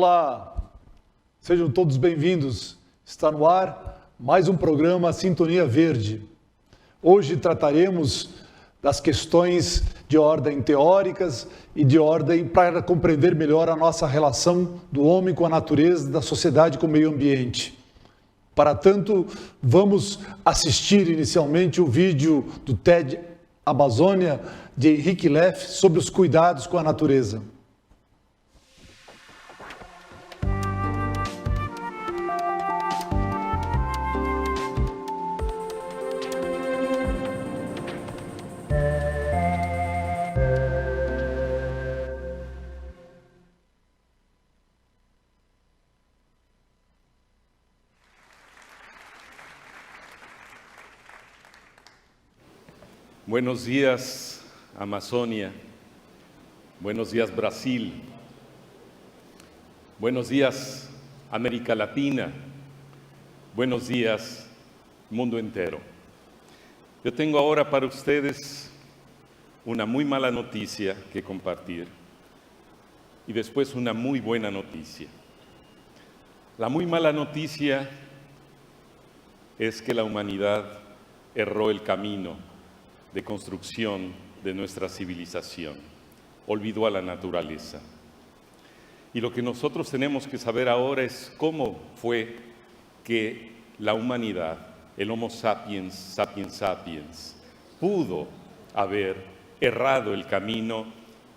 Olá, sejam todos bem-vindos. Está no ar mais um programa Sintonia Verde. Hoje trataremos das questões de ordem teóricas e de ordem para compreender melhor a nossa relação do homem com a natureza, da sociedade com o meio ambiente. Para tanto, vamos assistir inicialmente o vídeo do TED Amazônia de Henrique Leff sobre os cuidados com a natureza. Buenos días, Amazonia. Buenos días, Brasil. Buenos días, América Latina. Buenos días, mundo entero. Yo tengo ahora para ustedes una muy mala noticia que compartir y después una muy buena noticia. La muy mala noticia es que la humanidad erró el camino de construcción de nuestra civilización, olvidó a la naturaleza. Y lo que nosotros tenemos que saber ahora es cómo fue que la humanidad, el Homo sapiens, sapiens sapiens, pudo haber errado el camino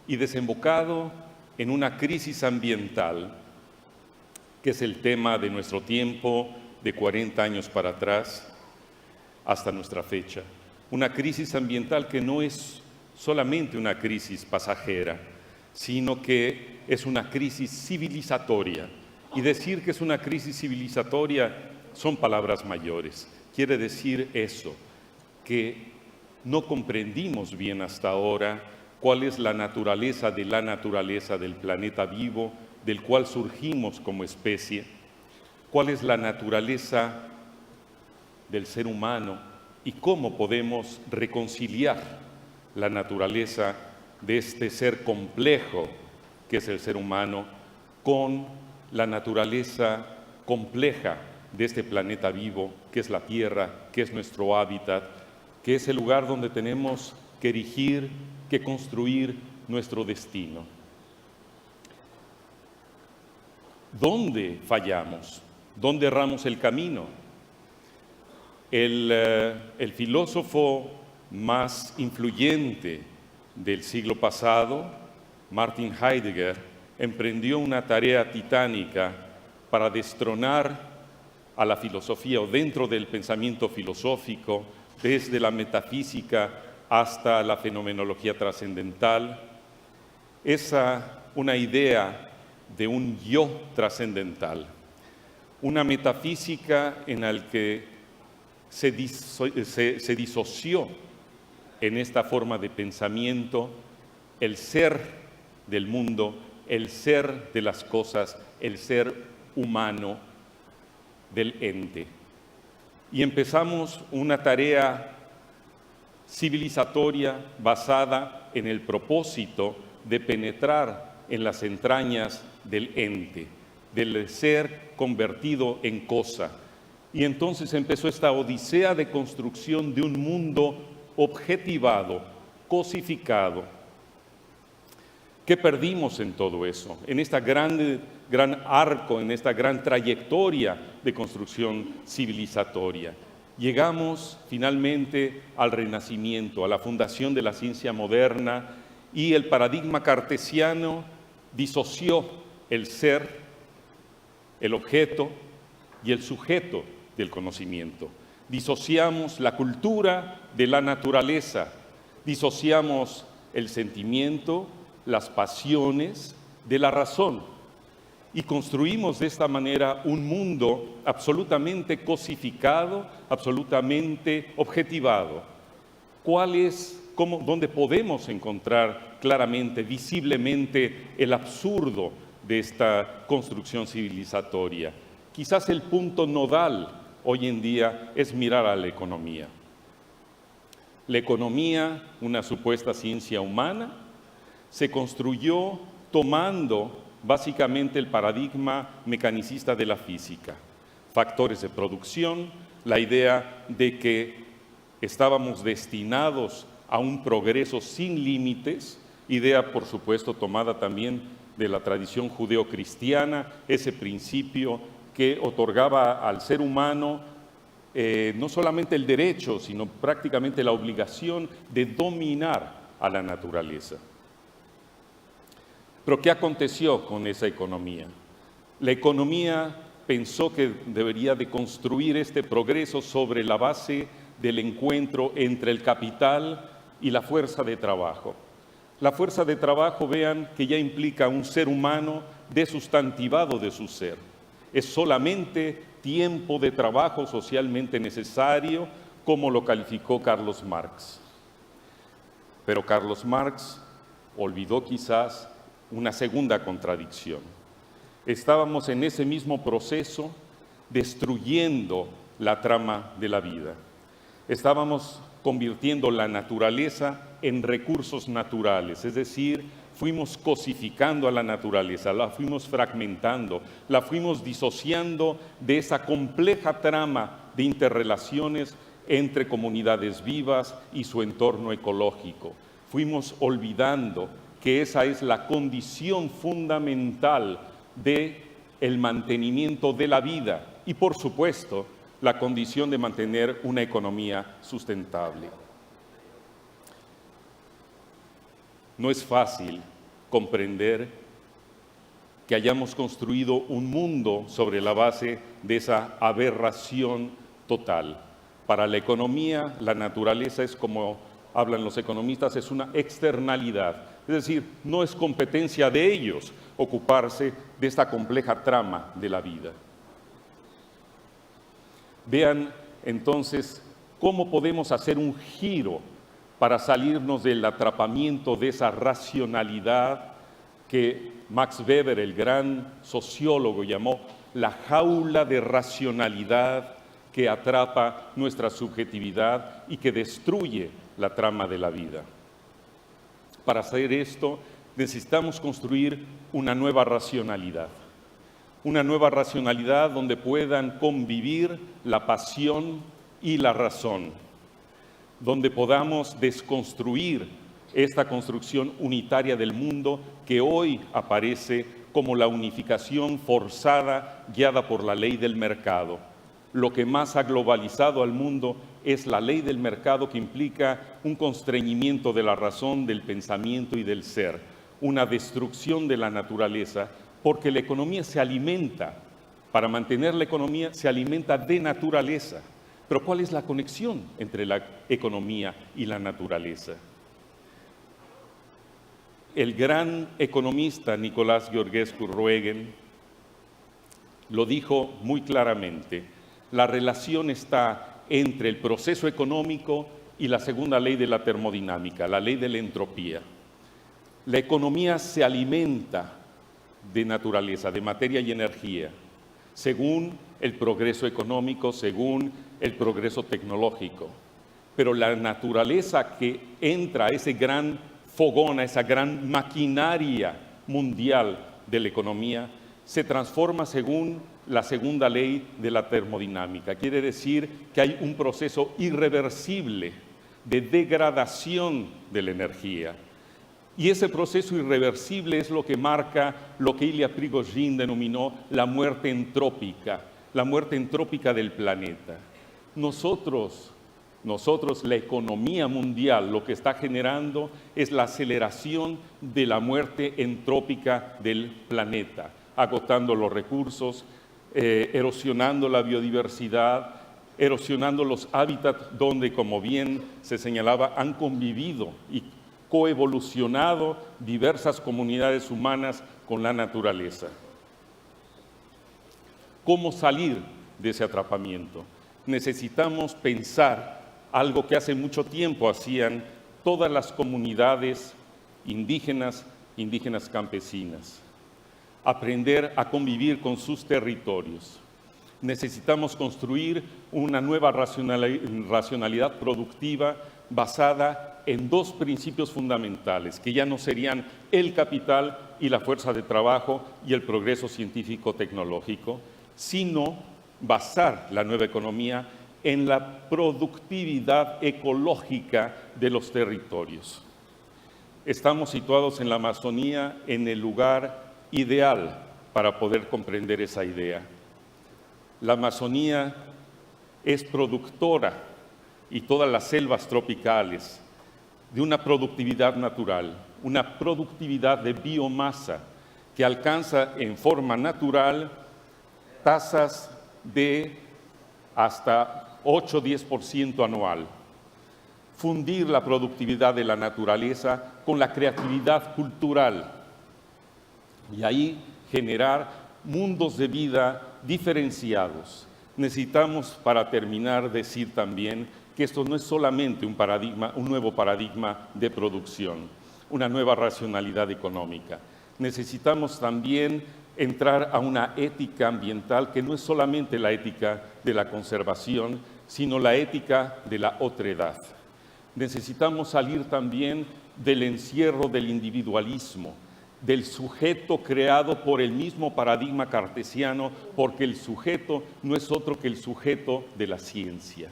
y desembocado en una crisis ambiental, que es el tema de nuestro tiempo, de 40 años para atrás, hasta nuestra fecha. Una crisis ambiental que no es solamente una crisis pasajera, sino que es una crisis civilizatoria. Y decir que es una crisis civilizatoria son palabras mayores. Quiere decir eso, que no comprendimos bien hasta ahora cuál es la naturaleza del planeta vivo, del cual surgimos como especie, cuál es la naturaleza del ser humano, y cómo podemos reconciliar la naturaleza de este ser complejo que es el ser humano con la naturaleza compleja de este planeta vivo que es la Tierra, que es nuestro hábitat, que es el lugar donde tenemos que erigir, que construir nuestro destino. ¿Dónde fallamos? ¿Dónde erramos el camino? El filósofo más influyente del siglo pasado, Martin Heidegger, emprendió una tarea titánica para destronar a la filosofía o dentro del pensamiento filosófico, desde la metafísica hasta la fenomenología trascendental, una idea de un yo trascendental, una metafísica en la que se disoció en esta forma de pensamiento el ser del mundo, el ser de las cosas, el ser humano del ente. Y empezamos una tarea civilizatoria basada en el propósito de penetrar en las entrañas del ente, del ser convertido en cosa. Y entonces empezó esta odisea de construcción de un mundo objetivado, cosificado. ¿Qué perdimos en todo eso? En esta gran arco, en esta gran trayectoria de construcción civilizatoria. Llegamos finalmente al Renacimiento, a la fundación de la ciencia moderna, y el paradigma cartesiano disoció el ser, el objeto y el sujeto del conocimiento. Disociamos la cultura de la naturaleza, disociamos el sentimiento, las pasiones de la razón y construimos de esta manera un mundo absolutamente cosificado, absolutamente objetivado. ¿Dónde podemos encontrar claramente, visiblemente, el absurdo de esta construcción civilizatoria? Quizás el punto nodal hoy en día es mirar a la economía. La economía, una supuesta ciencia humana, se construyó tomando básicamente el paradigma mecanicista de la física. Factores de producción, la idea de que estábamos destinados a un progreso sin límites, idea por supuesto tomada también de la tradición judeocristiana, ese principio que otorgaba al ser humano no solamente el derecho, sino prácticamente la obligación de dominar a la naturaleza. Pero ¿qué aconteció con esa economía? La economía pensó que debería de construir este progreso sobre la base del encuentro entre el capital y la fuerza de trabajo. La fuerza de trabajo, vean, que ya implica un ser humano desustantivado de su ser. Es solamente tiempo de trabajo socialmente necesario, como lo calificó Carlos Marx. Pero Carlos Marx olvidó quizás una segunda contradicción. Estábamos en ese mismo proceso destruyendo la trama de la vida. Estábamos convirtiendo la naturaleza en recursos naturales, es decir, fuimos cosificando a la naturaleza, la fuimos fragmentando, la fuimos disociando de esa compleja trama de interrelaciones entre comunidades vivas y su entorno ecológico. Fuimos olvidando que esa es la condición fundamental del mantenimiento de la vida y, por supuesto, la condición de mantener una economía sustentable. No es fácil comprender que hayamos construido un mundo sobre la base de esa aberración total. Para la economía, la naturaleza es, como hablan los economistas, es una externalidad. Es decir, no es competencia de ellos ocuparse de esta compleja trama de la vida. Vean entonces cómo podemos hacer un giro para salirnos del atrapamiento de esa racionalidad que Max Weber, el gran sociólogo, llamó la jaula de racionalidad que atrapa nuestra subjetividad y que destruye la trama de la vida. Para hacer esto necesitamos construir una nueva racionalidad donde puedan convivir la pasión y la razón, donde podamos desconstruir esta construcción unitaria del mundo que hoy aparece como la unificación forzada guiada por la ley del mercado. Lo que más ha globalizado al mundo es la ley del mercado, que implica un constreñimiento de la razón, del pensamiento y del ser, una destrucción de la naturaleza, porque la economía se alimenta, para mantener la economía se alimenta de naturaleza. Pero ¿cuál es la conexión entre la economía y la naturaleza? El gran economista Nicolás Gheorghescu-Roegen lo dijo muy claramente: la relación está entre el proceso económico y la segunda ley de la termodinámica, la ley de la entropía. La economía se alimenta de naturaleza, de materia y energía, según el progreso económico, según el progreso tecnológico. Pero la naturaleza que entra a ese gran fogón, a esa gran maquinaria mundial de la economía, se transforma según la segunda ley de la termodinámica. Quiere decir que hay un proceso irreversible de degradación de la energía. Y ese proceso irreversible es lo que marca lo que Ilya Prigozhin denominó la muerte entrópica del planeta. Nosotros, la economía mundial, lo que está generando es la aceleración de la muerte entrópica del planeta, agotando los recursos, erosionando la biodiversidad, erosionando los hábitats donde, como bien se señalaba, han convivido y coevolucionado diversas comunidades humanas con la naturaleza. ¿Cómo salir de ese atrapamiento? Necesitamos pensar algo que hace mucho tiempo hacían todas las comunidades indígenas campesinas: aprender a convivir con sus territorios. Necesitamos construir una nueva racionalidad productiva basada en dos principios fundamentales, que ya no serían el capital y la fuerza de trabajo y el progreso científico-tecnológico, sino basar la nueva economía en la productividad ecológica de los territorios. Estamos situados en la Amazonía en el lugar ideal para poder comprender esa idea. La Amazonía es productora, y todas las selvas tropicales, de una productividad natural, una productividad de biomasa que alcanza en forma natural tasas de hasta 8-10% anual. Fundir la productividad de la naturaleza con la creatividad cultural y ahí generar mundos de vida diferenciados. Necesitamos, para terminar, decir también que esto no es solamente un nuevo paradigma de producción, una nueva racionalidad económica. Necesitamos también entrar a una ética ambiental que no es solamente la ética de la conservación, sino la ética de la otredad. Necesitamos salir también del encierro del individualismo, del sujeto creado por el mismo paradigma cartesiano, porque el sujeto no es otro que el sujeto de la ciencia.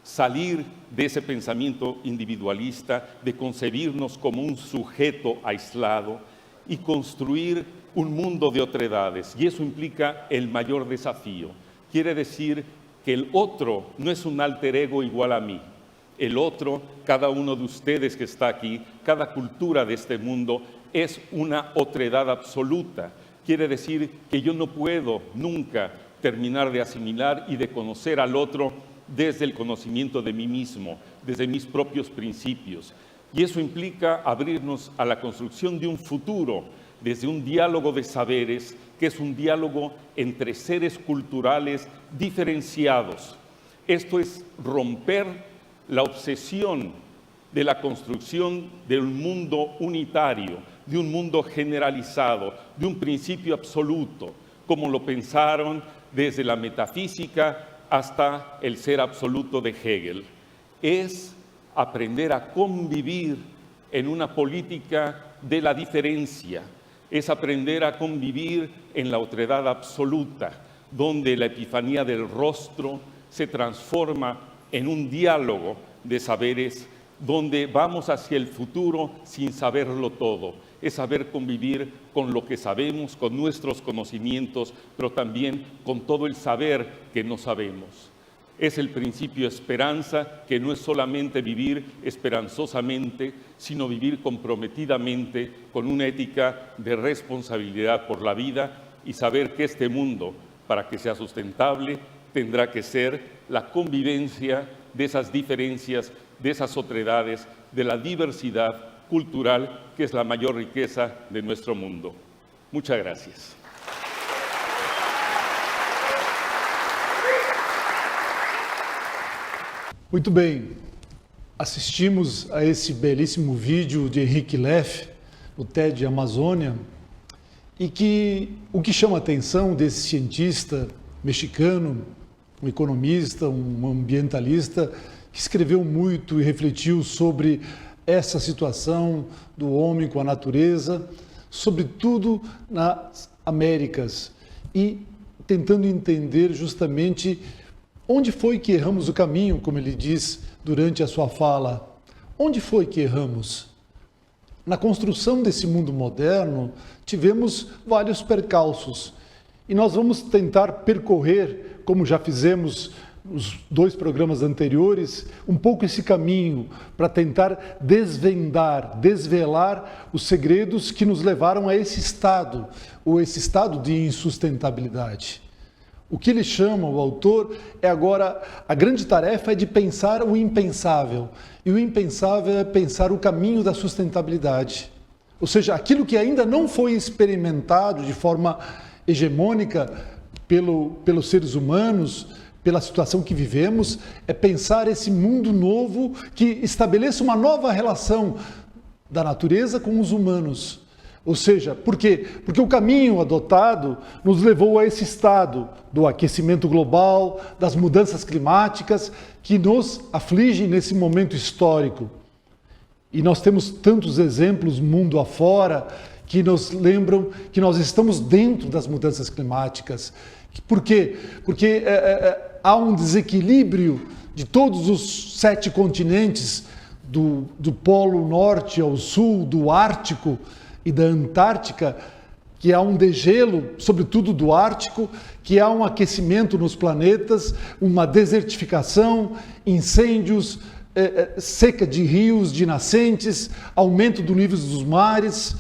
Salir de ese pensamiento individualista, de concebirnos como un sujeto aislado y construir un mundo de otredades. Y eso implica el mayor desafío. Quiere decir que el otro no es un alter ego igual a mí. El otro, cada uno de ustedes que está aquí, cada cultura de este mundo, es una otredad absoluta. Quiere decir que yo no puedo nunca terminar de asimilar y de conocer al otro desde el conocimiento de mí mismo, desde mis propios principios. Y eso implica abrirnos a la construcción de un futuro, desde un diálogo de saberes, que es un diálogo entre seres culturales diferenciados. Esto es romper la obsesión de la construcción de un mundo unitario, de un mundo generalizado, de un principio absoluto, como lo pensaron desde la metafísica hasta el ser absoluto de Hegel. Es aprender a convivir en una política de la diferencia, es aprender a convivir en la otredad absoluta, donde la epifanía del rostro se transforma en un diálogo de saberes, donde vamos hacia el futuro sin saberlo todo. Es saber convivir con lo que sabemos, con nuestros conocimientos, pero también con todo el saber que no sabemos. Es el principio esperanza, que no es solamente vivir esperanzosamente, sino vivir comprometidamente con una ética de responsabilidad por la vida y saber que este mundo, para que sea sustentable, tendrá que ser la convivencia de esas diferencias, de esas otredades, de la diversidad cultural, que es la mayor riqueza de nuestro mundo. Muchas gracias. Muito bem, assistimos a esse belíssimo vídeo de Henrique Leff, no TED Amazônia, e que o que chama a atenção desse cientista mexicano, um economista, um ambientalista, que escreveu muito e refletiu sobre essa situação do homem com a natureza, sobretudo nas Américas, e tentando entender justamente onde foi que erramos o caminho, como ele diz durante a sua fala. Onde foi que erramos? Na construção desse mundo moderno, tivemos vários percalços, e nós vamos tentar percorrer, como já fizemos nos 2 programas anteriores, um pouco esse caminho para tentar desvelar os segredos que nos levaram a esse estado, ou esse estado de insustentabilidade. O que ele chama, o autor, é agora, a grande tarefa é de pensar o impensável, e o impensável é pensar o caminho da sustentabilidade. Ou seja, aquilo que ainda não foi experimentado de forma hegemônica pelos seres humanos, pela situação que vivemos, é pensar esse mundo novo que estabeleça uma nova relação da natureza com os humanos. Ou seja, por quê? Porque o caminho adotado nos levou a esse estado do aquecimento global, das mudanças climáticas que nos afligem nesse momento histórico. E nós temos tantos exemplos mundo afora que nos lembram que nós estamos dentro das mudanças climáticas. Por quê? Porque há um desequilíbrio de todos os 7 continentes, do Polo Norte ao Sul, do Ártico e da Antártica, que há um degelo, sobretudo do Ártico, que há um aquecimento nos planetas, uma desertificação, incêndios, seca de rios, de nascentes, aumento do nível dos mares,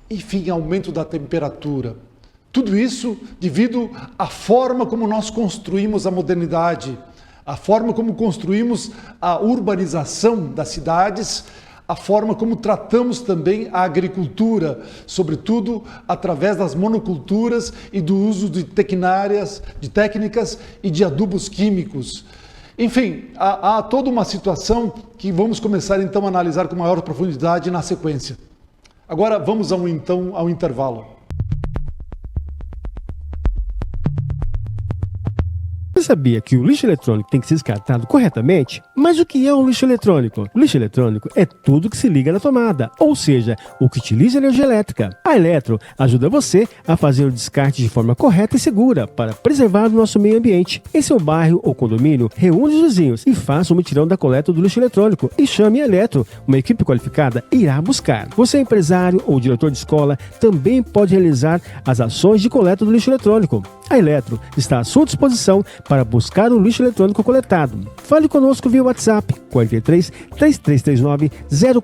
enfim, aumento da temperatura. Tudo isso devido à forma como nós construímos a modernidade, a forma como construímos a urbanização das cidades, a forma como tratamos também a agricultura, sobretudo através das monoculturas e do uso de técnicas e de adubos químicos. Enfim, há toda uma situação que vamos começar então a analisar com maior profundidade na sequência. Agora vamos ao intervalo. Você sabia que o lixo eletrônico tem que ser descartado corretamente? Mas o que é um lixo eletrônico? O lixo eletrônico é tudo que se liga na tomada, ou seja, o que utiliza energia elétrica. A Eletro ajuda você a fazer o descarte de forma correta e segura para preservar o nosso meio ambiente. Em seu bairro ou condomínio, reúne os vizinhos e faça o mutirão da coleta do lixo eletrônico e chame a Eletro. Uma equipe qualificada irá buscar. Você, empresário ou diretor de escola, também pode realizar as ações de coleta do lixo eletrônico. A Eletro está à sua disposição para buscar o lixo eletrônico coletado. Fale conosco via WhatsApp 43 3339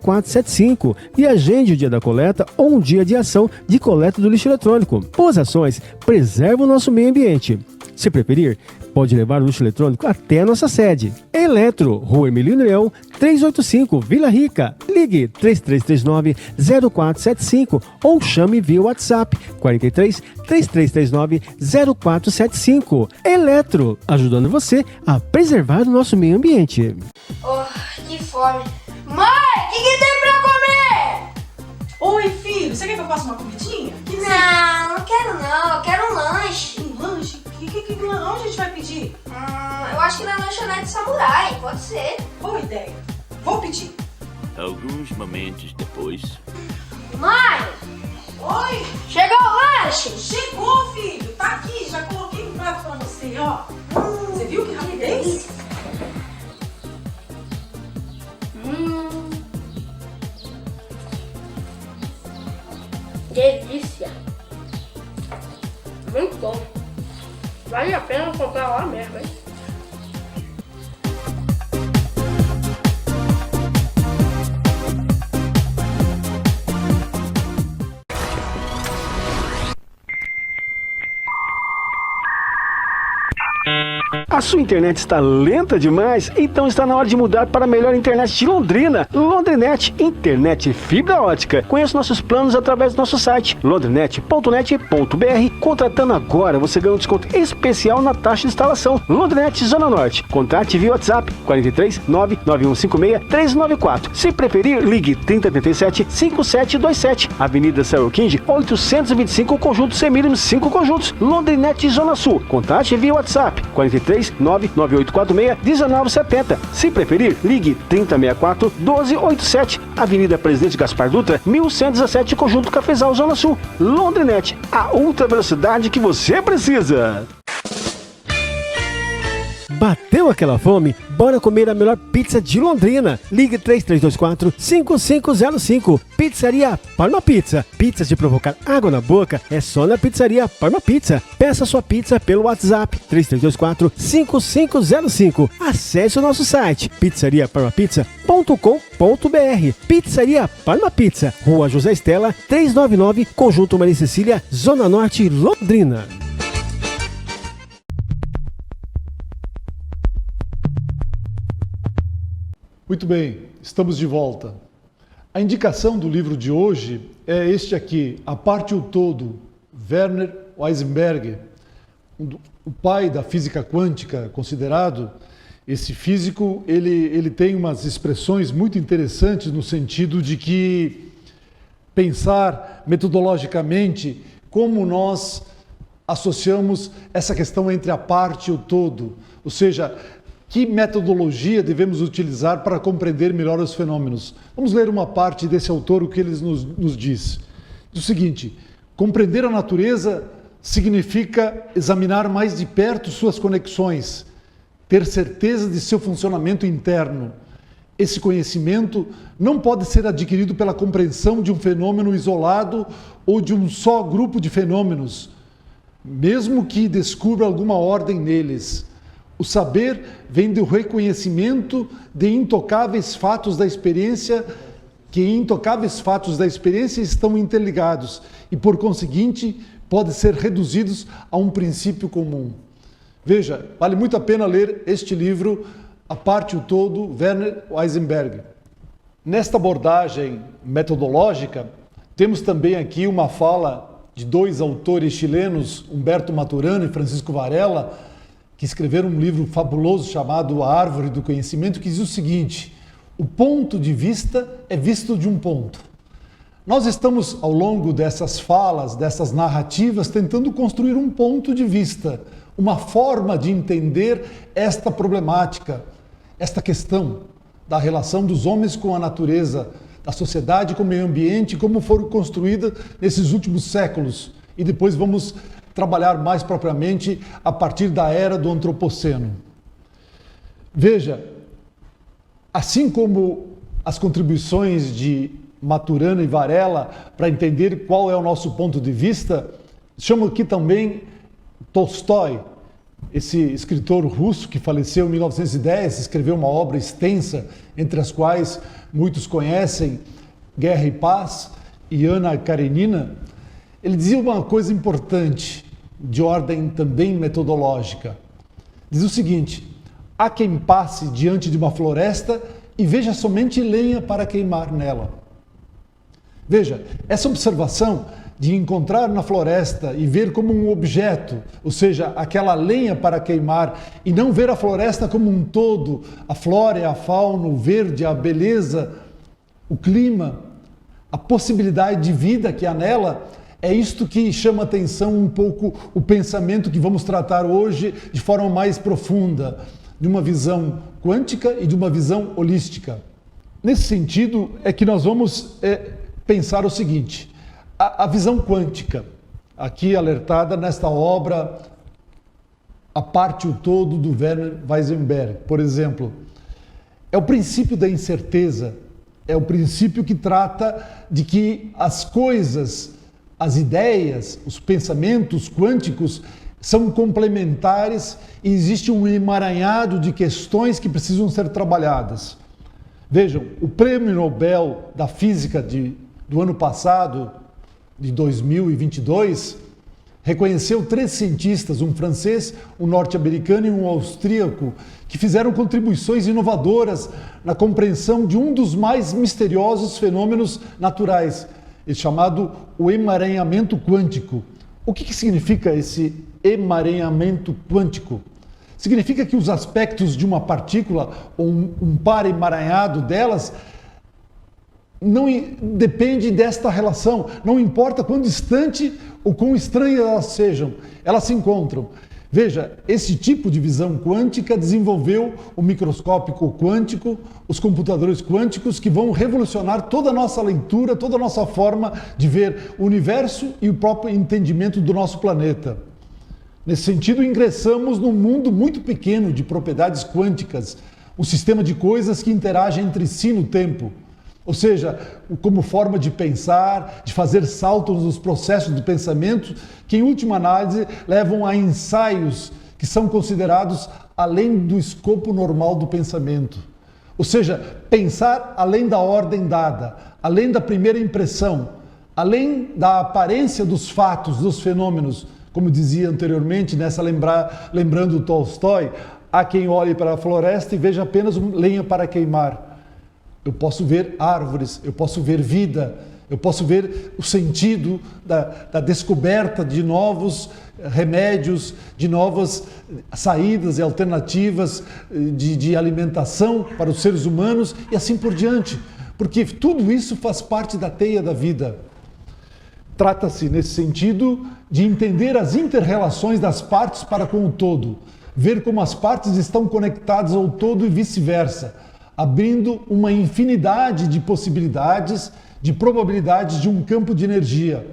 0475 e agende o dia da coleta ou um dia de ação de coleta do lixo eletrônico. Boas ações preservam o nosso meio ambiente. Se preferir, pode levar o lixo eletrônico até a nossa sede. Eletro, Rua Emilino Leão, 385, Vila Rica. Ligue 3339-0475 ou chame via WhatsApp 43 3339 0475. Eletro, ajudando você a preservar o nosso meio ambiente. Oh, que fome. Mãe, o que tem pra comer? Oi, filho, você quer que eu faça uma comidinha? Não quero não, eu quero um lanche. Um lanche? Onde a gente vai pedir? Eu acho que na lanchonete Samurai, pode ser. Boa ideia, vou pedir. Alguns momentos depois. Mãe, Oi, chegou o lanche? chegou, filho, tá aqui, já coloquei no prato pra você, ó. Você viu que rapidez? Delícia! Muito bom! Vale a pena comprar lá mesmo, hein? A sua internet está lenta demais? Então está na hora de mudar para a melhor internet de Londrina. Londrinet, internet fibra ótica. Conheça nossos planos através do nosso site londrinet.net.br. Contratando agora, você ganha um desconto especial na taxa de instalação. Londrinet Zona Norte. Contate via WhatsApp 43 99156 394. Se preferir, ligue 3087 5727. Avenida Samuel King, 825, conjunto Semílimo, 5 conjuntos. Londrinet Zona Sul. Contate via WhatsApp 43 99846 1970. Se preferir, ligue 3064 1287. Avenida Presidente Gaspar Dutra, 1117, conjunto Cafezal, Zona Sul. Londrinet, a ultra velocidade que você precisa. Bateu aquela fome? Bora comer a melhor pizza de Londrina. Ligue 3324-5505. Pizzaria Parma Pizza. Pizzas de provocar água na boca é só na Pizzaria Parma Pizza. Peça sua pizza pelo WhatsApp 3324-5505. Acesse o nosso site pizzariaparmapizza.com.br. Pizzaria Parma Pizza, Rua José Estela, 399, Conjunto Maria Cecília, Zona Norte, Londrina. Muito bem, estamos de volta. A indicação do livro de hoje é este aqui, A Parte e o Todo, Werner Heisenberg, o pai da física quântica considerado. Esse físico, ele tem umas expressões muito interessantes no sentido de que pensar metodologicamente como nós associamos essa questão entre a parte e o todo, ou seja, Que metodologia devemos utilizar para compreender melhor os fenômenos? Vamos ler uma parte desse autor, o que ele nos diz. Diz o seguinte: compreender a natureza significa examinar mais de perto suas conexões, ter certeza de seu funcionamento interno. Esse conhecimento não pode ser adquirido pela compreensão de um fenômeno isolado ou de um só grupo de fenômenos, mesmo que descubra alguma ordem neles. O saber vem do reconhecimento de intocáveis fatos da experiência, que intocáveis fatos da experiência estão interligados e, por conseguinte, podem ser reduzidos a um princípio comum. Veja, vale muito a pena ler este livro, A Parte o Todo, Werner Heisenberg. Nesta abordagem metodológica, temos também aqui uma fala de dois autores chilenos, Humberto Maturana e Francisco Varela, que escreveram um livro fabuloso chamado A Árvore do Conhecimento, que diz o seguinte: o ponto de vista é visto de um ponto. Nós estamos, ao longo dessas falas, dessas narrativas, tentando construir um ponto de vista, uma forma de entender esta problemática, esta questão da relação dos homens com a natureza, da sociedade com o meio ambiente, como foram construídas nesses últimos séculos. E depois vamos trabalhar mais propriamente a partir da era do Antropoceno. Veja, assim como as contribuições de Maturana e Varela para entender qual é o nosso ponto de vista, chamo aqui também Tolstói, esse escritor russo que faleceu em 1910, escreveu uma obra extensa, entre as quais muitos conhecem Guerra e Paz e Ana Karenina. Ele dizia uma coisa importante, de ordem também metodológica. Diz o seguinte: há quem passe diante de uma floresta e veja somente lenha para queimar nela. Veja, essa observação de encontrar na floresta e ver como um objeto, ou seja, aquela lenha para queimar, e não ver a floresta como um todo, a flora, a fauna, o verde, a beleza, o clima, a possibilidade de vida que há nela, é isto que chama atenção um pouco o pensamento que vamos tratar hoje de forma mais profunda, de uma visão quântica e de uma visão holística. Nesse sentido é que nós vamos pensar o seguinte: a visão quântica, aqui alertada nesta obra A Parte o Todo, do Werner Heisenberg, por exemplo, é o princípio da incerteza, é o princípio que trata de que as coisas, as ideias, os pensamentos quânticos são complementares e existe um emaranhado de questões que precisam ser trabalhadas. Vejam, o Prêmio Nobel da Física do ano passado, de 2022, reconheceu 3 cientistas, um francês, um norte-americano e um austríaco, que fizeram contribuições inovadoras na compreensão de um dos mais misteriosos fenômenos naturais, chamado o emaranhamento quântico. O que significa esse emaranhamento quântico? Significa que os aspectos de uma partícula ou um par emaranhado delas não depende desta relação, não importa quão distante ou quão estranhas elas sejam, elas se encontram. Veja, esse tipo de visão quântica desenvolveu o microscópio quântico, os computadores quânticos, que vão revolucionar toda a nossa leitura, toda a nossa forma de ver o universo e o próprio entendimento do nosso planeta. Nesse sentido, ingressamos num mundo muito pequeno de propriedades quânticas, um sistema de coisas que interagem entre si no tempo. Ou seja, como forma de pensar, de fazer saltos nos processos de pensamento, que em última análise levam a ensaios que são considerados além do escopo normal do pensamento. Ou seja, pensar além da ordem dada, além da primeira impressão, além da aparência dos fatos, dos fenômenos. Como dizia anteriormente, lembrando Tolstói, há quem olhe para a floresta e veja apenas lenha para queimar. Eu posso ver árvores, eu posso ver vida, eu posso ver o sentido da descoberta de novos remédios, de novas saídas e alternativas de alimentação para os seres humanos e assim por diante, porque tudo isso faz parte da teia da vida. Trata-se, nesse sentido, de entender as inter-relações das partes para com o todo. ver como as partes estão conectadas ao todo e vice-versa, abrindo uma infinidade de possibilidades, de probabilidades de um campo de energia.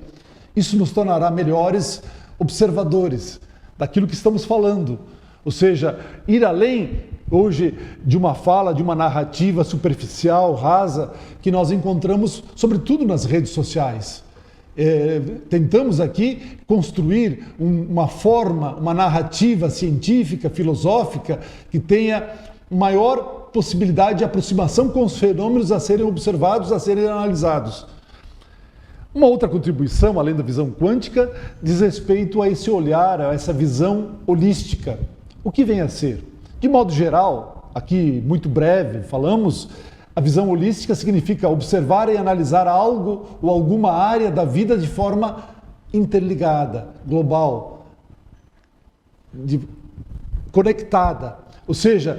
Isso nos tornará melhores observadores daquilo que estamos falando. Ou seja, ir além hoje de uma fala, de uma narrativa superficial, rasa, que nós encontramos sobretudo nas redes sociais. Tentamos aqui construir uma forma, uma narrativa científica, filosófica, que tenha maior possibilidade de aproximação com os fenômenos a serem observados, a serem analisados. Uma outra contribuição, além da visão quântica, diz respeito a esse olhar, a essa visão holística. O que vem a ser? De modo geral, aqui muito breve, falamos, a visão holística significa observar e analisar algo ou alguma área da vida de forma interligada, global, conectada. Ou seja,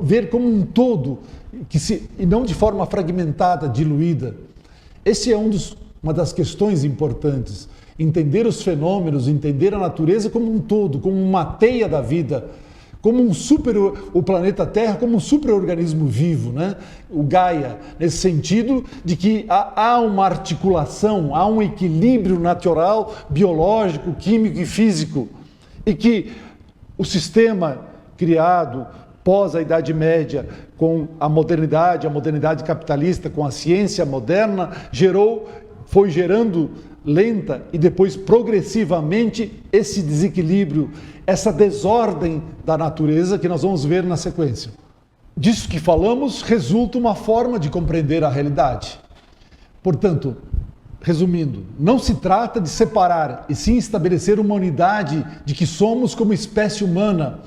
ver como um todo, e não de forma fragmentada, diluída. Esse é uma das questões importantes. Entender os fenômenos, entender a natureza como um todo, como uma teia da vida, como o planeta Terra como um superorganismo vivo, né? O Gaia, nesse sentido de que há uma articulação, há um equilíbrio natural, biológico, químico e físico, e que o sistema criado pós a Idade Média com a modernidade capitalista, com a ciência moderna, foi gerando lenta e depois progressivamente esse desequilíbrio, essa desordem da natureza que nós vamos ver na sequência. Disso que falamos resulta uma forma de compreender a realidade. Portanto, resumindo, não se trata de separar e sim estabelecer uma unidade de que somos como espécie humana.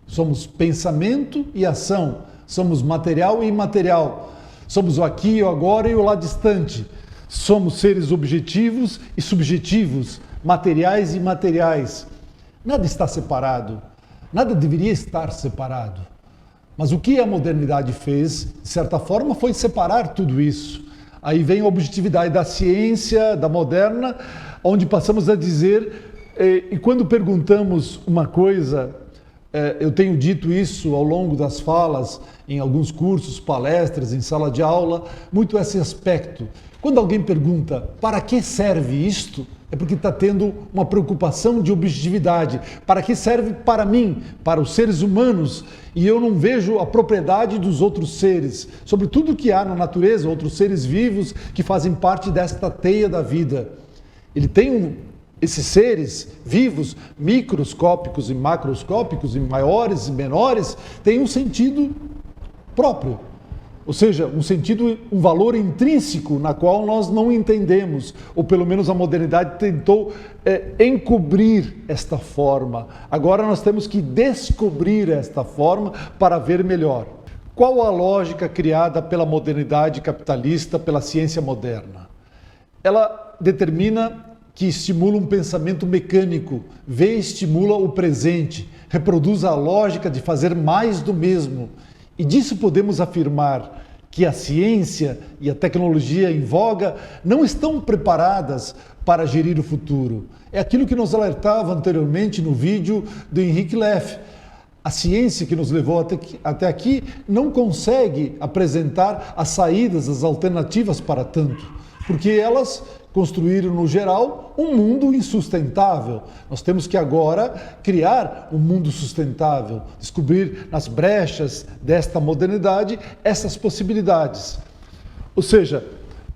Somos pensamento e ação, somos material e imaterial, somos o aqui, o agora e o lá distante. Somos seres objetivos e subjetivos, materiais e imateriais. Nada está separado, nada deveria estar separado. Mas o que a modernidade fez, de certa forma, foi separar tudo isso. Aí vem a objetividade da ciência, da moderna, onde passamos a dizer, e quando perguntamos uma coisa, eu tenho dito isso ao longo das falas, em alguns cursos, palestras, em sala de aula, muito esse aspecto. Quando alguém pergunta, para que serve isto? É porque está tendo uma preocupação de objetividade. Para que serve para mim, para os seres humanos? E eu não vejo a propriedade dos outros seres, sobre tudo que há na natureza, outros seres vivos que fazem parte desta teia da vida. Ele tem esses seres vivos, microscópicos e macroscópicos, e maiores e menores, têm um sentido próprio. Ou seja, um valor intrínseco na qual nós não entendemos, ou pelo menos a modernidade tentou encobrir esta forma. Agora nós temos que descobrir esta forma para ver melhor. Qual a lógica criada pela modernidade capitalista, pela ciência moderna? Ela determina que estimula um pensamento mecânico, vê e estimula o presente, reproduz a lógica de fazer mais do mesmo. E disso podemos afirmar que a ciência e a tecnologia em voga não estão preparadas para gerir o futuro. É aquilo que nos alertava anteriormente no vídeo do Henrique Leff. A ciência que nos levou até aqui não consegue apresentar as saídas, as alternativas para tanto, porque elas construíram, no geral, um mundo insustentável. Nós temos que agora criar um mundo sustentável, descobrir nas brechas desta modernidade essas possibilidades. Ou seja,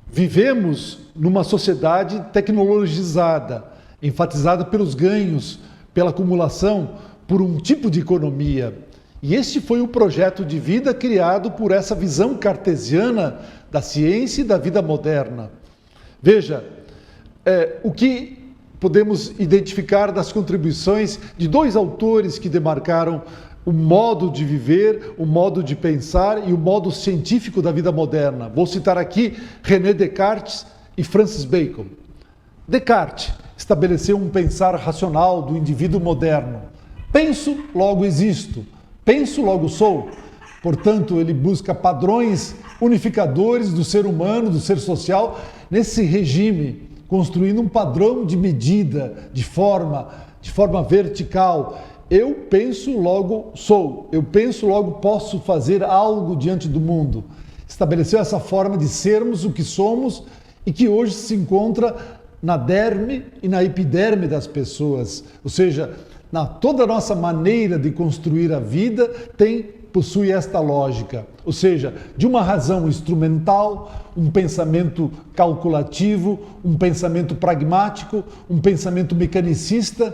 vivemos numa sociedade tecnologizada, enfatizada pelos ganhos, pela acumulação, por um tipo de economia. E este foi o projeto de vida criado por essa visão cartesiana da ciência e da vida moderna. Veja, o que podemos identificar das contribuições de dois autores que demarcaram o modo de viver, o modo de pensar e o modo científico da vida moderna. Vou citar aqui René Descartes e Francis Bacon. Descartes estabeleceu um pensar racional do indivíduo moderno. Penso, logo existo. Penso, logo sou. Portanto, ele busca padrões unificadores do ser humano, do ser social, nesse regime, construindo um padrão de medida, de forma vertical, Eu penso, logo sou. Eu penso, logo posso fazer algo diante do mundo. Estabeleceu essa forma de sermos o que somos e que hoje se encontra na derme e na epiderme das pessoas. Ou seja, toda a nossa maneira de construir a vida possui esta lógica. Ou seja, de uma razão instrumental, um pensamento calculativo, um pensamento pragmático, um pensamento mecanicista,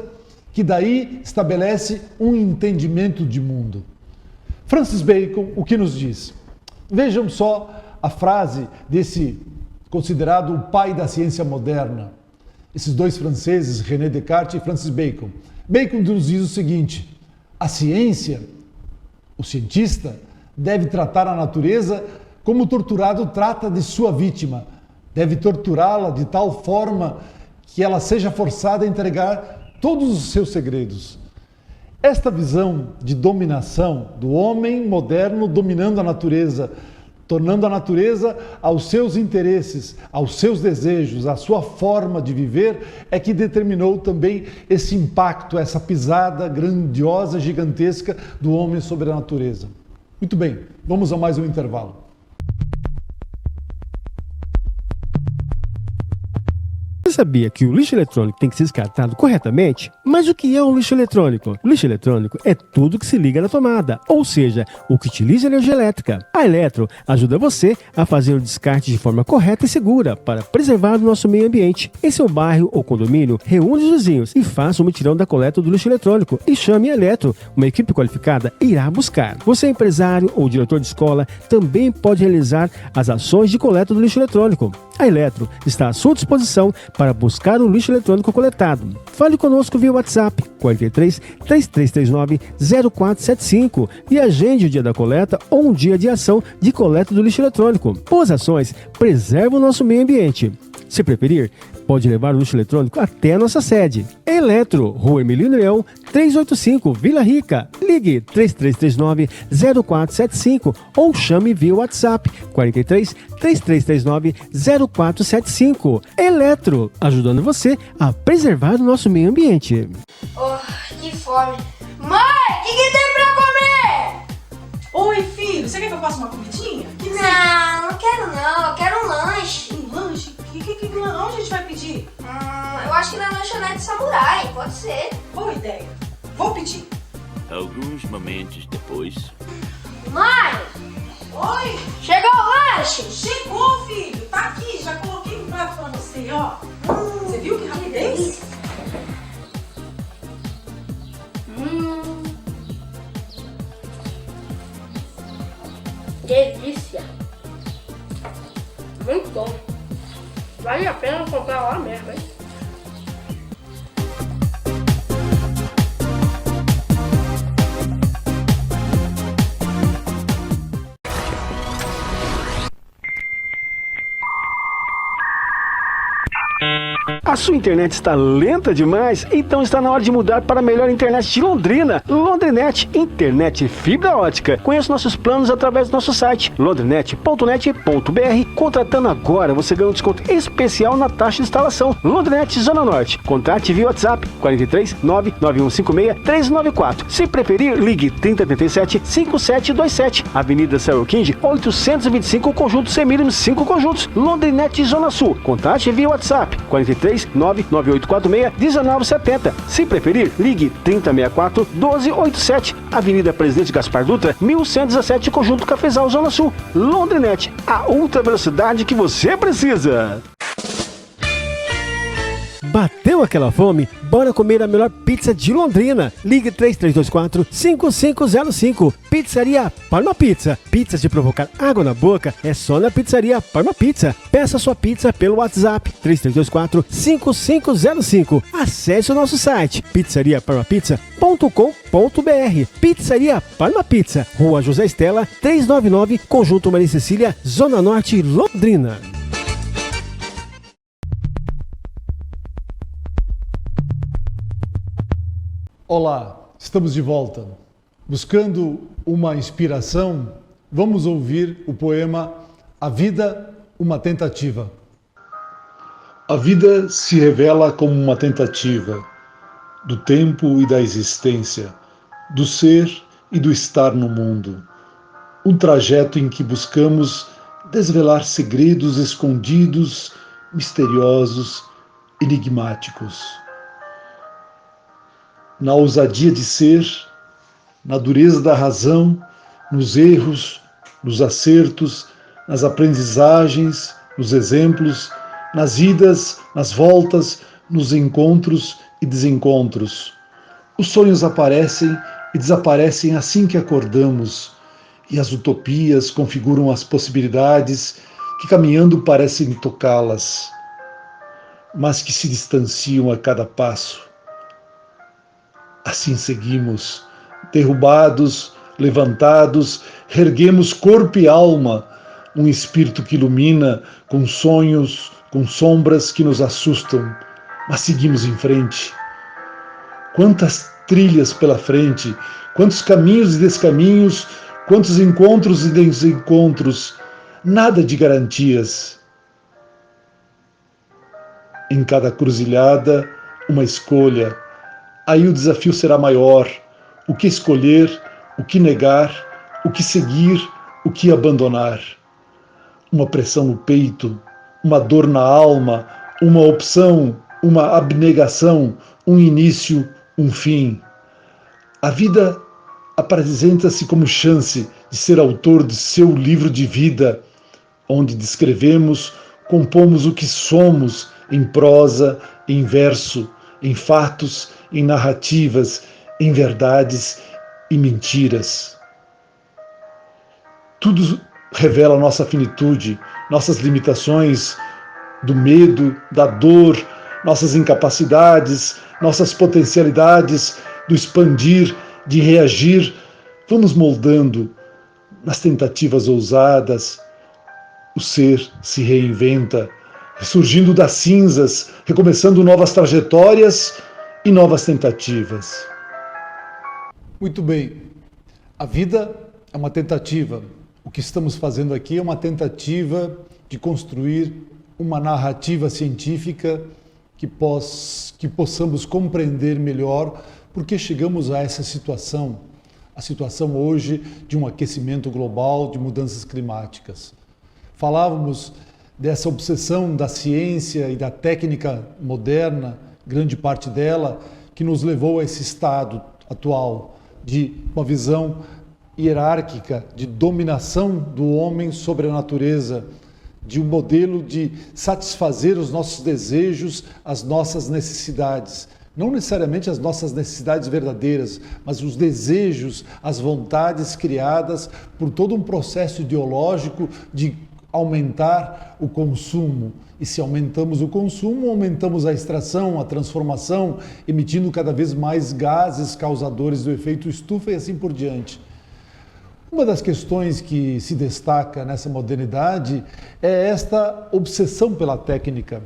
que daí estabelece um entendimento de mundo. Francis Bacon, o que nos diz? Vejam só a frase desse considerado o pai da ciência moderna. Esses dois franceses, René Descartes e Francis Bacon. Bacon nos diz o seguinte: a ciência, o cientista, deve tratar a natureza como o torturado trata de sua vítima. Deve torturá-la de tal forma que ela seja forçada a entregar todos os seus segredos. Esta visão de dominação do homem moderno dominando a natureza, tornando a natureza aos seus interesses, aos seus desejos, à sua forma de viver, é que determinou também esse impacto, essa pisada grandiosa, gigantesca do homem sobre a natureza. Muito bem, vamos a mais um intervalo. Você sabia que o lixo eletrônico tem que ser descartado corretamente? Mas o que é um lixo eletrônico? O lixo eletrônico é tudo que se liga na tomada, ou seja, o que utiliza energia elétrica. A Eletro ajuda você a fazer o descarte de forma correta e segura para preservar o nosso meio ambiente. Em seu bairro ou condomínio, reúne os vizinhos e faça um mutirão da coleta do lixo eletrônico e chame a Eletro. Uma equipe qualificada irá buscar. Você, empresário ou diretor de escola, também pode realizar as ações de coleta do lixo eletrônico. A Eletro está à sua disposição para buscar o lixo eletrônico coletado. Fale conosco via WhatsApp 43 3339 0475 e agende o dia da coleta ou um dia de ação de coleta do lixo eletrônico. Boas ações preservam o nosso meio ambiente. Se preferir, pode levar o lixo eletrônico até a nossa sede. Eletro, Rua Emilino Leão, 385, Vila Rica. Ligue 3339 0475 ou chame via WhatsApp 43 3339 0475. Eletro, ajudando você a preservar o nosso meio ambiente. Oh, que fome. Mãe, o que tem pra comer? Oi, filho, você quer que eu faça uma comidinha? Não quero não, eu quero um lanche. Um lanche? Onde a gente vai pedir? Eu acho que na lanchonete Samurai, pode ser. Boa ideia. Vou pedir. Alguns momentos depois. Mãe, Oi, chegou o lanche? chegou, filho. Tá aqui, já coloquei no prato pra você, ó. Você viu que rapidez? Delícia. Muito bom. Vale a pena comprar lá mesmo, hein? A sua internet está lenta demais? Então está na hora de mudar para a melhor internet de Londrina. Londrinet, internet fibra ótica. Conheça nossos planos através do nosso site londrinet.net.br. Contratando agora, você ganha um desconto especial na taxa de instalação. Londrinet Zona Norte. Contate via WhatsApp 43 99156 394. Se preferir, ligue 3087 5727. Avenida Sarah King, 825, Conjunto Semílimo, 5 conjuntos. Londrinet Zona Sul. Contate via WhatsApp 43 99846 1970. Se preferir, ligue 3064 1287. Avenida Presidente Gaspar Dutra, 1117, Conjunto Cafezal, Zona Sul. Londrinet, a ultra velocidade que você precisa. Bateu aquela fome? Bora comer a melhor pizza de Londrina. Ligue 3324-5505. Pizzaria Parma Pizza. Pizzas de provocar água na boca é só na Pizzaria Parma Pizza. Peça sua pizza pelo WhatsApp 3324-5505. Acesse o nosso site pizzariaparmapizza.com.br. Pizzaria Parma Pizza, Rua José Estela, 399, Conjunto Maria Cecília, Zona Norte, Londrina. Olá, estamos de volta. Buscando uma inspiração, vamos ouvir o poema A Vida, uma Tentativa. A vida se revela como uma tentativa do tempo e da existência, do ser e do estar no mundo. Um trajeto em que buscamos desvelar segredos escondidos, misteriosos, enigmáticos. Na ousadia de ser, na dureza da razão, nos erros, nos acertos, nas aprendizagens, nos exemplos, nas idas, nas voltas, nos encontros e desencontros. Os sonhos aparecem e desaparecem assim que acordamos, e as utopias configuram as possibilidades que, caminhando, parecem tocá-las, mas que se distanciam a cada passo. Assim seguimos, derrubados, levantados, reerguemos corpo e alma, um espírito que ilumina com sonhos, com sombras que nos assustam, mas seguimos em frente. Quantas trilhas pela frente, quantos caminhos e descaminhos, quantos encontros e desencontros, nada de garantias. Em cada cruzilhada, uma escolha. Aí o desafio será maior. O que escolher, o que negar, o que seguir, o que abandonar. Uma pressão no peito, uma dor na alma, uma opção, uma abnegação, um início, um fim. A vida apresenta-se como chance de ser autor de seu livro de vida, onde descrevemos, compomos o que somos em prosa, em verso, em fatos, em narrativas, em verdades e mentiras. Tudo revela nossa finitude, nossas limitações, do medo, da dor, nossas incapacidades, nossas potencialidades, do expandir, de reagir. Vamos moldando nas tentativas ousadas. O ser se reinventa, ressurgindo das cinzas, recomeçando novas trajetórias e novas tentativas. Muito bem. A vida é uma tentativa. O que estamos fazendo aqui é uma tentativa de construir uma narrativa científica que possamos compreender melhor porque chegamos a essa situação, a situação hoje de um aquecimento global, de mudanças climáticas. Falávamos dessa obsessão da ciência e da técnica moderna, grande parte dela, que nos levou a esse estado atual de uma visão hierárquica, de dominação do homem sobre a natureza, de um modelo de satisfazer os nossos desejos, as nossas necessidades. Não necessariamente as nossas necessidades verdadeiras, mas os desejos, as vontades criadas por todo um processo ideológico de aumentar o consumo. E se aumentamos o consumo, aumentamos a extração, a transformação, emitindo cada vez mais gases causadores do efeito estufa e assim por diante. Uma das questões que se destaca nessa modernidade é esta obsessão pela técnica.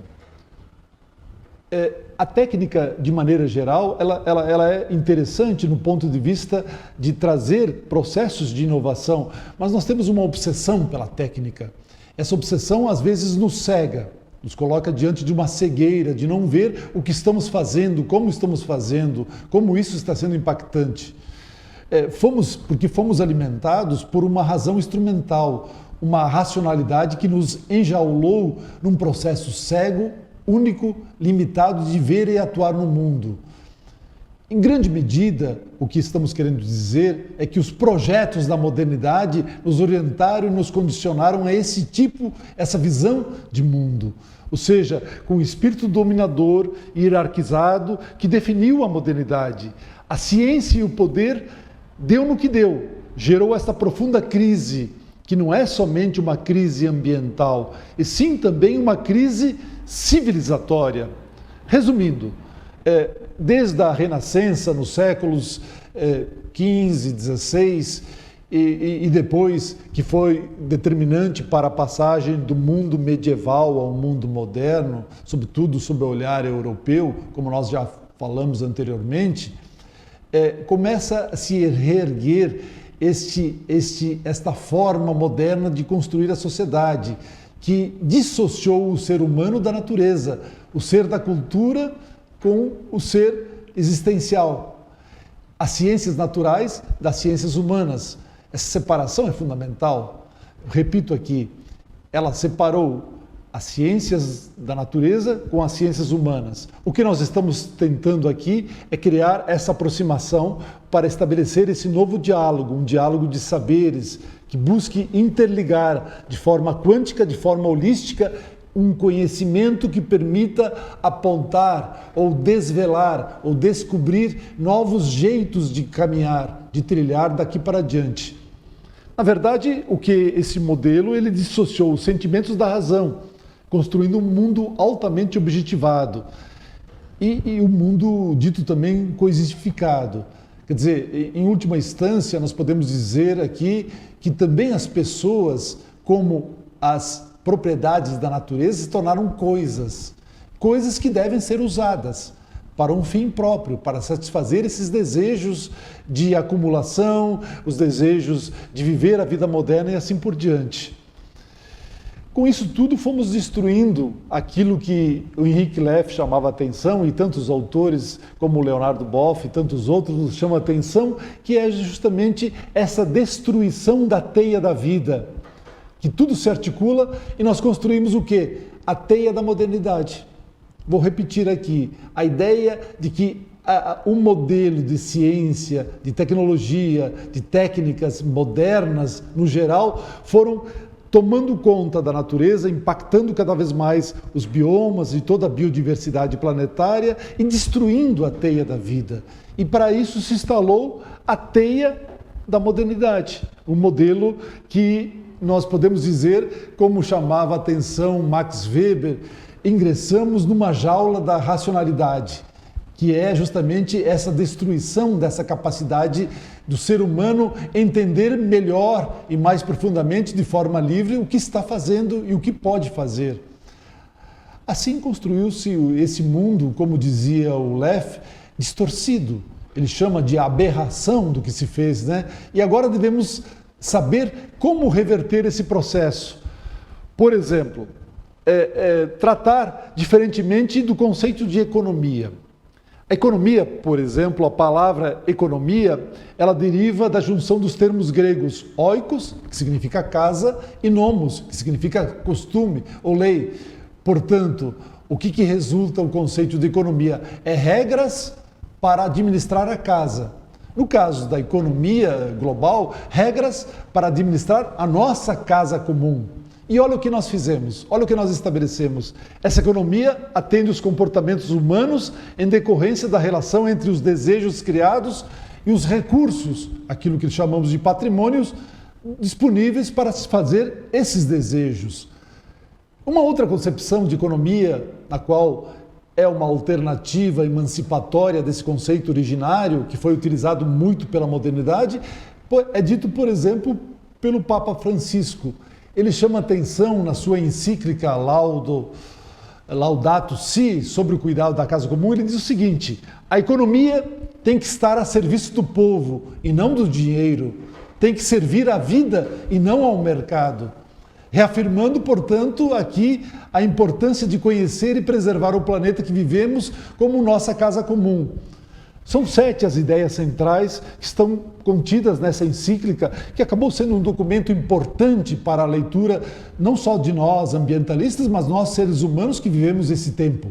A técnica, de maneira geral, ela é interessante no ponto de vista de trazer processos de inovação, mas nós temos uma obsessão pela técnica. Essa obsessão, às vezes, nos cega, nos coloca diante de uma cegueira, de não ver o que estamos fazendo, como isso está sendo impactante. Porque fomos alimentados por uma razão instrumental, uma racionalidade que nos enjaulou num processo cego, único, limitado de ver e atuar no mundo. Em grande medida, o que estamos querendo dizer é que os projetos da modernidade nos orientaram e nos condicionaram a essa visão de mundo. Ou seja, com o espírito dominador e hierarquizado que definiu a modernidade. A ciência e o poder deu no que deu, gerou esta profunda crise, que não é somente uma crise ambiental, e sim também uma crise civilizatória. Resumindo, desde a Renascença, nos séculos XV, XVI, e depois, que foi determinante para a passagem do mundo medieval ao mundo moderno, sobretudo sob o olhar europeu, como nós já falamos anteriormente, começa a se reerguer esta forma moderna de construir a sociedade, que dissociou o ser humano da natureza, o ser da cultura com o ser existencial. as ciências naturais das ciências humanas. Essa separação é fundamental. Eu repito aqui, ela separou as ciências da natureza com as ciências humanas. O que nós estamos tentando aqui é criar essa aproximação para estabelecer esse novo diálogo, um diálogo de saberes que busque interligar de forma quântica, de forma holística, um conhecimento que permita apontar ou desvelar ou descobrir novos jeitos de caminhar, de trilhar daqui para diante. Na verdade, o que esse modelo, ele dissociou os sentimentos da razão, construindo um mundo altamente objetivado e um mundo dito também coisificado. Quer dizer, em última instância, nós podemos dizer aqui que também as pessoas, como as propriedades da natureza, se tornaram coisas que devem ser usadas para um fim próprio, para satisfazer esses desejos de acumulação, os desejos de viver a vida moderna e assim por diante. Com isso tudo, fomos destruindo aquilo que o Henrique Leff chamava atenção, e tantos autores como Leonardo Boff e tantos outros nos chamam a atenção, que é justamente essa destruição da teia da vida, que tudo se articula e nós construímos o quê? A teia da modernidade. Vou repetir aqui, a ideia de que um modelo de ciência, de tecnologia, de técnicas modernas, no geral, foram tomando conta da natureza, impactando cada vez mais os biomas e toda a biodiversidade planetária e destruindo a teia da vida. E para isso se instalou a teia da modernidade, um modelo que nós podemos dizer, como chamava a atenção Max Weber, ingressamos numa jaula da racionalidade, que é justamente essa destruição dessa capacidade do ser humano entender melhor e mais profundamente, de forma livre, o que está fazendo e o que pode fazer. Assim construiu-se esse mundo, como dizia o Leff, distorcido. Ele chama de aberração do que se fez, né? E agora devemos saber como reverter esse processo. Por exemplo, tratar diferentemente do conceito de economia. A economia, por exemplo, a palavra economia, ela deriva da junção dos termos gregos oikos, que significa casa, e nomos, que significa costume ou lei. Portanto, o que resulta o conceito de economia? É regras para administrar a casa. No caso da economia global, regras para administrar a nossa casa comum. E olha o que nós fizemos, olha o que nós estabelecemos. Essa economia atende os comportamentos humanos em decorrência da relação entre os desejos criados e os recursos, aquilo que chamamos de patrimônios, disponíveis para satisfazer esses desejos. Uma outra concepção de economia, na qual é uma alternativa emancipatória desse conceito originário, que foi utilizado muito pela modernidade, é dito, por exemplo, pelo Papa Francisco. Ele chama atenção na sua encíclica Laudato Si, sobre o cuidado da casa comum. Ele diz o seguinte: a economia tem que estar a serviço do povo e não do dinheiro, tem que servir à vida e não ao mercado. Reafirmando, portanto, aqui a importância de conhecer e preservar o planeta que vivemos como nossa casa comum. São 7 as ideias centrais que estão contidas nessa encíclica, que acabou sendo um documento importante para a leitura não só de nós ambientalistas, mas nós seres humanos que vivemos esse tempo.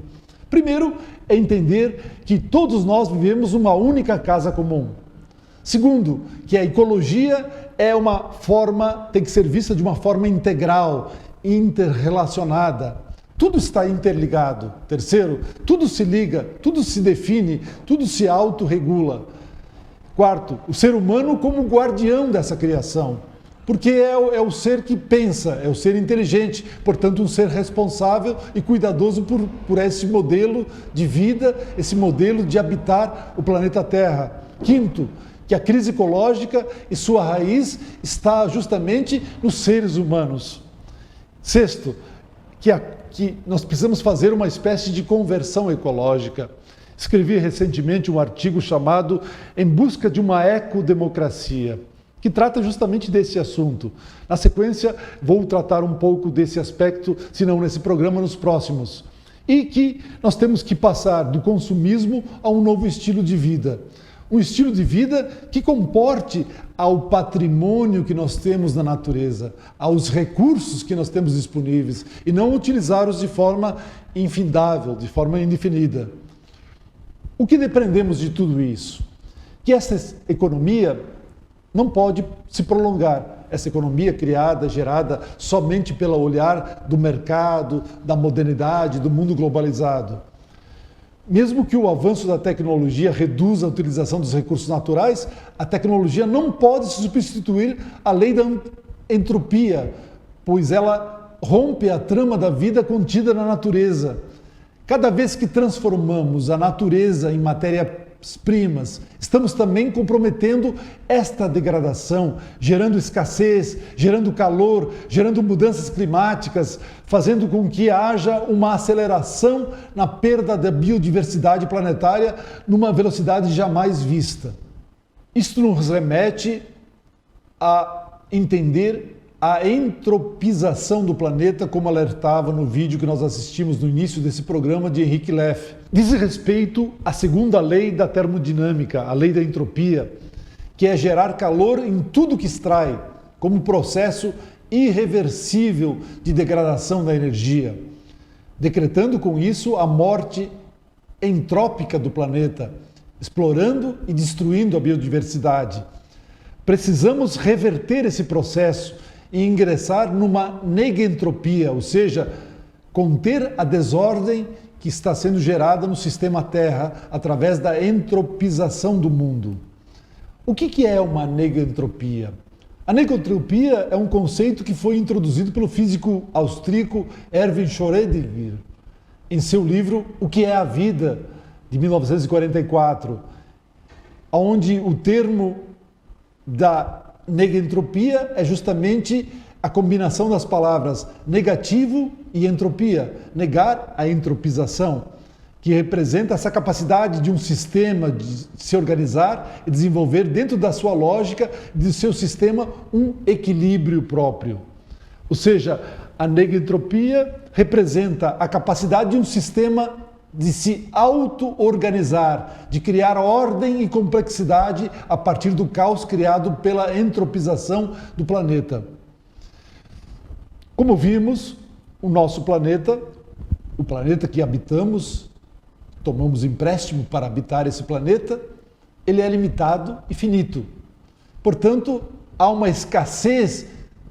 Primeiro, é entender que todos nós vivemos uma única casa comum. Segundo, que a ecologia é uma forma, tem que ser vista de uma forma integral, interrelacionada. Tudo está interligado. Terceiro, tudo se liga, tudo se define, tudo se autorregula. Quarto, o ser humano como guardião dessa criação, porque é o ser que pensa, é o ser inteligente, portanto um ser responsável e cuidadoso por esse modelo de vida, esse modelo de habitar o planeta Terra. Quinto, que a crise ecológica e sua raiz está justamente nos seres humanos. Sexto, que nós precisamos fazer uma espécie de conversão ecológica. Escrevi recentemente um artigo chamado Em Busca de uma Ecodemocracia, que trata justamente desse assunto. Na sequência, vou tratar um pouco desse aspecto, se não nesse programa, nos próximos. E que nós temos que passar do consumismo a um novo estilo de vida. um estilo de vida que comporte ao patrimônio que nós temos na natureza, aos recursos que nós temos disponíveis, e não utilizá-los de forma infindável, de forma indefinida. O que depreendemos de tudo isso? Que essa economia não pode se prolongar. Essa economia criada, gerada somente pelo olhar do mercado, da modernidade, do mundo globalizado. Mesmo que o avanço da tecnologia reduza a utilização dos recursos naturais, a tecnologia não pode substituir a lei da entropia, pois ela rompe a trama da vida contida na natureza. Cada vez que transformamos a natureza em matérias-primas, estamos também comprometendo esta degradação, gerando escassez, gerando calor, gerando mudanças climáticas, fazendo com que haja uma aceleração na perda da biodiversidade planetária numa velocidade jamais vista. Isto nos remete a entender a entropização do planeta, como alertava no vídeo que nós assistimos no início desse programa de Henrique Leff. Diz respeito à segunda lei da termodinâmica, a lei da entropia, que é gerar calor em tudo que extrai, como processo irreversível de degradação da energia, decretando com isso a morte entrópica do planeta, explorando e destruindo a biodiversidade. Precisamos reverter esse processo e ingressar numa negentropia, ou seja, conter a desordem que está sendo gerada no sistema Terra através da entropização do mundo. O que é uma negentropia? A negentropia é um conceito que foi introduzido pelo físico austríaco Erwin Schrödinger em seu livro O que é a Vida, de 1944, onde o termo da negentropia é justamente a combinação das palavras negativo e entropia, negar a entropização, que representa essa capacidade de um sistema de se organizar e desenvolver dentro da sua lógica, do seu sistema, um equilíbrio próprio. Ou seja, a negentropia representa a capacidade de um sistema de se auto-organizar, de criar ordem e complexidade a partir do caos criado pela entropização do planeta. Como vimos, o nosso planeta, o planeta que habitamos, tomamos empréstimo para habitar esse planeta, ele é limitado e finito. Portanto, há uma escassez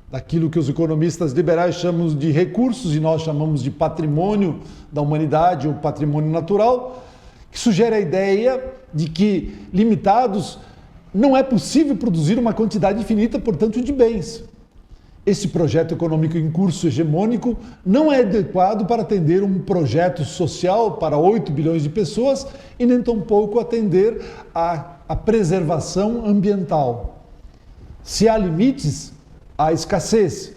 daquilo que os economistas liberais chamam de recursos e nós chamamos de patrimônio da humanidade ou patrimônio natural, que sugere a ideia de que, limitados, não é possível produzir uma quantidade infinita, portanto, de bens. Esse projeto econômico em curso hegemônico não é adequado para atender um projeto social para 8 bilhões de pessoas e nem tampouco atender à preservação ambiental. Se há limites, há escassez.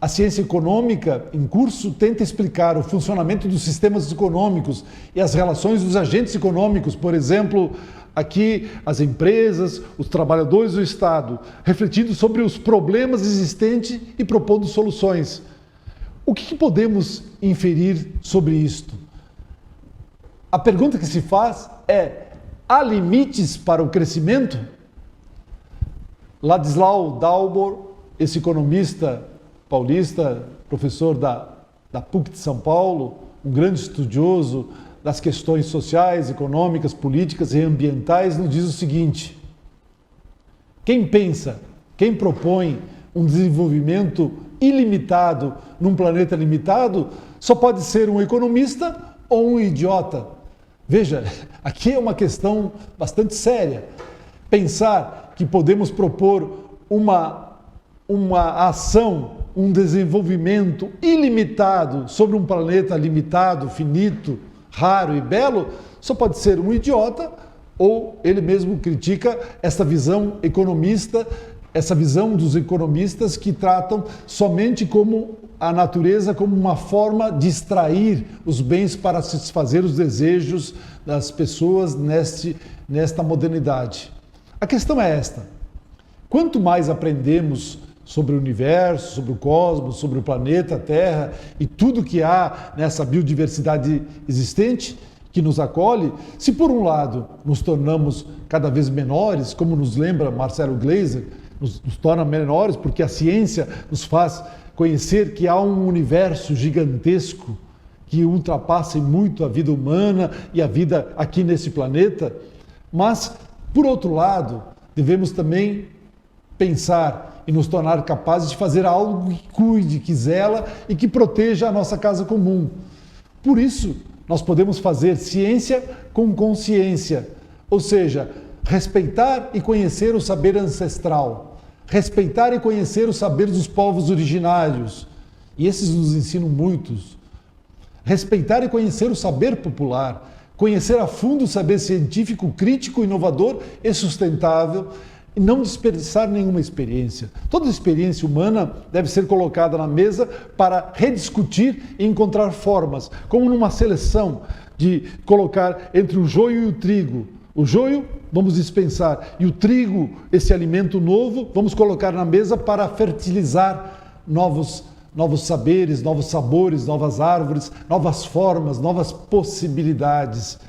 A ciência econômica em curso tenta explicar o funcionamento dos sistemas econômicos e as relações dos agentes econômicos, por exemplo, aqui as empresas, os trabalhadores do Estado, refletindo sobre os problemas existentes e propondo soluções. O que podemos inferir sobre isto? A pergunta que se faz é: há limites para o crescimento? Ladislau Dalbor, esse economista paulista, professor da PUC de São Paulo, um grande estudioso das questões sociais, econômicas, políticas e ambientais, nos diz o seguinte: quem pensa, quem propõe um desenvolvimento ilimitado num planeta limitado, só pode ser um economista ou um idiota. Veja, aqui é uma questão bastante séria. Pensar que podemos propor uma ação, um desenvolvimento ilimitado sobre um planeta limitado, finito, raro e belo, só pode ser um idiota ou ele mesmo critica essa visão economista, essa visão dos economistas que tratam somente como a natureza como uma forma de extrair os bens para satisfazer os desejos das pessoas nesta modernidade. A questão é esta: quanto mais aprendemos sobre o universo, sobre o cosmos, sobre o planeta Terra e tudo que há nessa biodiversidade existente, que nos acolhe, se por um lado nos tornamos cada vez menores, como nos lembra Marcelo Gleiser, nos torna menores porque a ciência nos faz conhecer que há um universo gigantesco que ultrapassa muito a vida humana e a vida aqui nesse planeta, mas, por outro lado, devemos também pensar e nos tornar capazes de fazer algo que cuide, que zela e que proteja a nossa casa comum. Por isso, nós podemos fazer ciência com consciência, ou seja, respeitar e conhecer o saber ancestral, respeitar e conhecer o saber dos povos originários, e esses nos ensinam muitos. Respeitar e conhecer o saber popular, conhecer a fundo o saber científico, crítico, inovador e sustentável, e não desperdiçar nenhuma experiência. Toda experiência humana deve ser colocada na mesa para rediscutir e encontrar formas, como numa seleção, de colocar entre o joio e o trigo. O joio vamos dispensar e o trigo, esse alimento novo, vamos colocar na mesa para fertilizar novos saberes, novos sabores, novas árvores, novas formas, novas possibilidades.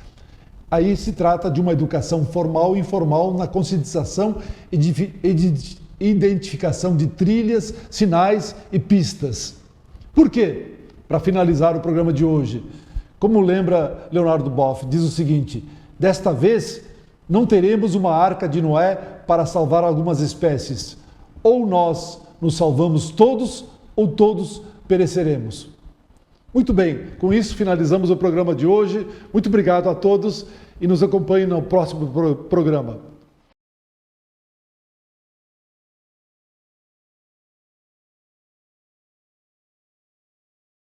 Aí se trata de uma educação formal e informal na conscientização e de identificação de trilhas, sinais e pistas. Por quê? Para finalizar o programa de hoje, como lembra Leonardo Boff, diz o seguinte: desta vez não teremos uma arca de Noé para salvar algumas espécies. Ou nós nos salvamos todos, ou todos pereceremos. Muito bem, com isso finalizamos o programa de hoje. Muito obrigado a todos e nos acompanhem no próximo programa.